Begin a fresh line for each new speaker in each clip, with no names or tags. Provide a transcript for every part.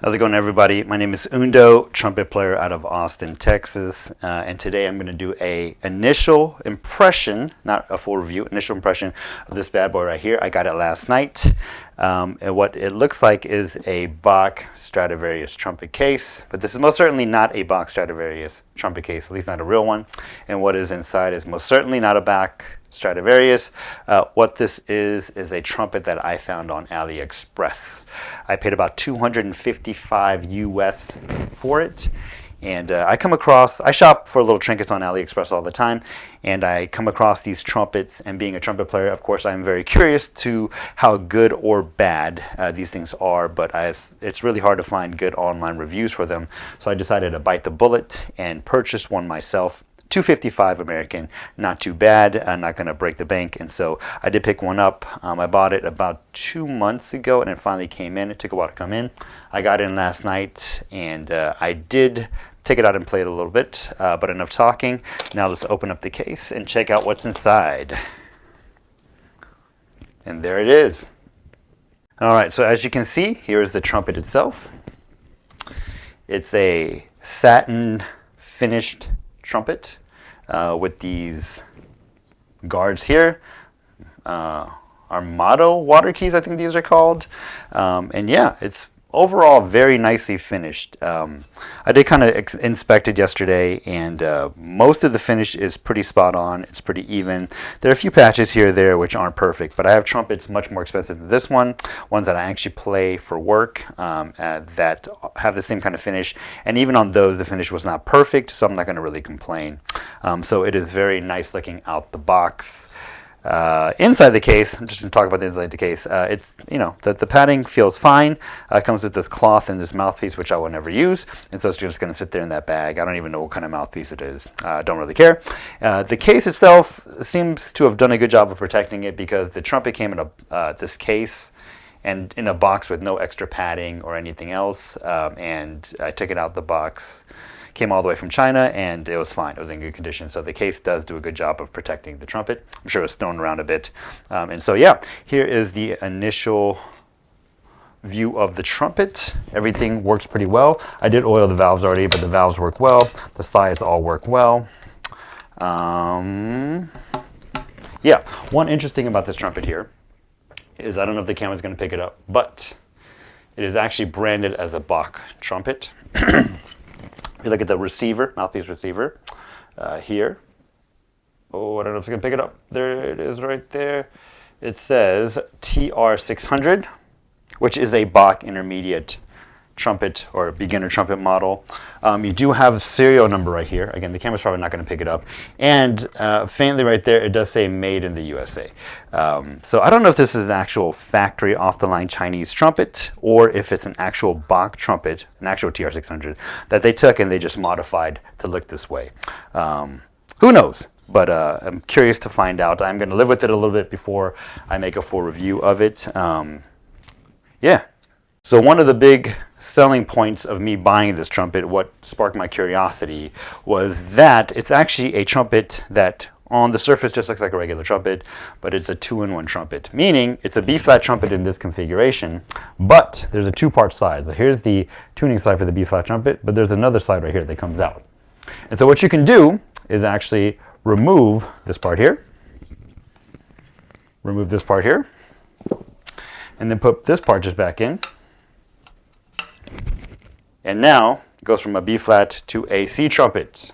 How's it going, everybody? My name is Undo, trumpet player out of Austin, Texas, and today I'm going to do a initial impression, not a full review, initial impression of this bad boy right here. I got it last night, and what it looks like is a Bach Stradivarius trumpet case, but this is most certainly not a Bach Stradivarius trumpet case, at least not a real one, and what is inside is most certainly not a Bach Stradivarius. What this is a trumpet that I found on AliExpress. I paid about $255 US for it, and I shop for little trinkets on AliExpress all the time, and I come across these trumpets, and being a trumpet player, of course, I'm very curious to how good or bad these things are, but it's really hard to find good online reviews for them, so I decided to bite the bullet and purchase one myself. $255 American, not too bad. I'm not going to break the bank, and so I did pick one up. I bought it about 2 months ago, and it finally came in. It took a while to come in. I got in last night, and I did take it out and play it a little bit, but enough talking. Now let's open up the case and check out what's inside. And there it is. All right, so as you can see, here is the trumpet itself. It's a satin finished trumpet with these guards here, Armado water keys, I think these are called, and yeah, it's overall very nicely finished. I did kind of inspect it yesterday, and most of the finish is pretty spot on. It's pretty even. There are a few patches here or there which aren't perfect, but I have trumpets much more expensive than this one, ones that I actually play for work that have the same kind of finish, and even on those the finish was not perfect, so I'm not going to really complain. So it is very nice looking out the box. Inside the case, I'm just going to talk about the inside the case. It's, the padding feels fine. It comes with this cloth and this mouthpiece, which I will never use, and so it's just going to sit there in that bag. I don't even know what kind of mouthpiece it is. Don't really care. The case itself seems to have done a good job of protecting it, because the trumpet came in this case and in a box with no extra padding or anything else, and I took it out the box. Came all the way from China, and it was fine. It was in good condition. So the case does do a good job of protecting the trumpet. I'm sure it's thrown around a bit. And so yeah, here is the initial view of the trumpet. Everything works pretty well. I did oil the valves already, but the valves work well. The slides all work well. Yeah, one interesting about this trumpet here is, I don't know if the camera's going to pick it up, but it is actually branded as a Bach trumpet. If you look at the receiver, mouthpiece receiver, here. Oh, I don't know if it's going to pick it up. There it is right there. It says TR600, which is a Bach intermediate trumpet or beginner trumpet model. You do have a serial number right here. Again, the camera's probably not going to pick it up. And faintly right there, it does say made in the USA. So I don't know if this is an actual factory off-the-line Chinese trumpet, or if it's an actual Bach trumpet, an actual TR600, that they took and they just modified to look this way. Who knows? But I'm curious to find out. I'm going to live with it a little bit before I make a full review of it. Yeah. So one of the big selling points of me buying this trumpet, what sparked my curiosity, was that it's actually a trumpet that on the surface just looks like a regular trumpet, but it's a 2-in-1 trumpet, meaning it's a B-flat trumpet in this configuration, but there's a two-part slide. So here's the tuning slide for the B-flat trumpet, but there's another slide right here that comes out. And so what you can do is actually remove this part here, remove this part here, and then put this part just back in. And now it goes from a B-flat to a C trumpet.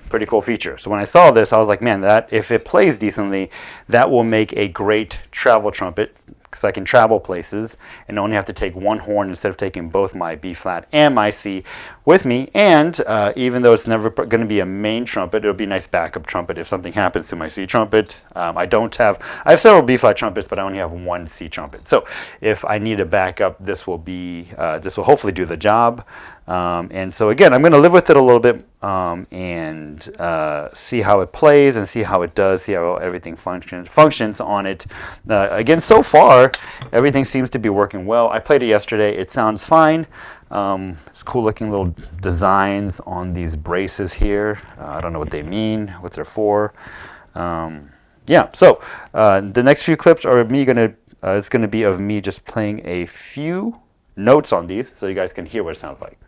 Pretty cool feature. So when I saw this, I was like, man, that if it plays decently, that will make a great travel trumpet, because I can travel places and only have to take one horn instead of taking both my B-flat and my C with me. And even though it's never going to be a main trumpet, it'll be a nice backup trumpet if something happens to my C trumpet. I have several B-flat trumpets, but I only have one C trumpet. So if I need a backup, this will hopefully do the job. And so again, I'm going to live with it a little bit and see how it plays and see how it does, see how everything functions on it. Again, so far, everything seems to be working well. I played it yesterday. It sounds fine. It's cool looking little designs on these braces here. I don't know what they mean, what they're for. Yeah, so the next few clips are me it's going to be of me just playing a few notes on these so you guys can hear what it sounds like.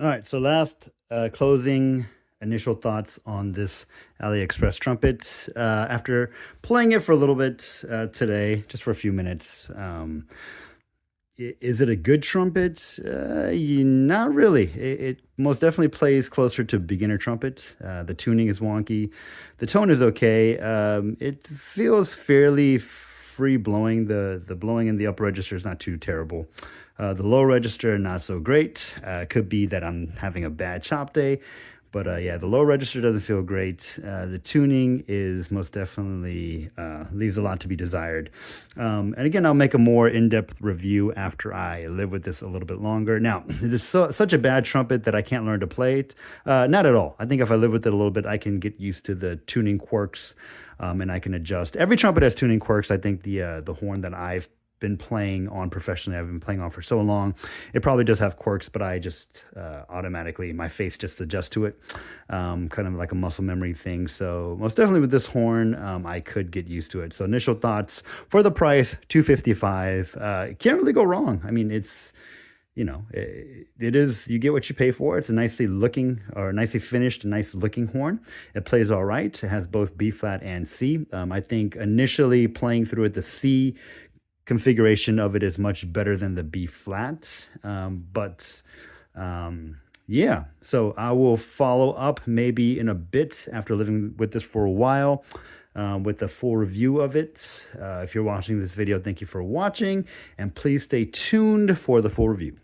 All right, so last closing initial thoughts on this AliExpress trumpet. After playing it for a little bit today, just for a few minutes, is it a good trumpet? Not really. It most definitely plays closer to beginner trumpet. The tuning is wonky. The tone is okay. It feels fairly free blowing. The blowing in the upper register is not too terrible. The low register, not so great. Could be that I'm having a bad chop day, But yeah, the low register doesn't feel great. The tuning is most definitely leaves a lot to be desired. And again, I'll make a more in-depth review after I live with this a little bit longer. Now, this is such a bad trumpet that I can't learn to play it. Not at all. I think if I live with it a little bit, I can get used to the tuning quirks, and I can adjust. Every trumpet has tuning quirks. I think the horn that I've been playing on professionally, I've been playing on for so long, it probably does have quirks, but I just automatically, my face just adjusts to it, kind of like a muscle memory thing. So most definitely with this horn, I could get used to it. So initial thoughts for the price, $255. Can't really go wrong. I mean, it's, you know, it is, you get what you pay for. It's a nicely looking or nicely finished, nice looking horn. It plays all right. It has both B flat and C. I think initially playing through it, the C configuration of it is much better than the B flat. Yeah, so I will follow up maybe in a bit after living with this for a while with a full review of it. If you're watching this video, thank you for watching, and please stay tuned for the full review.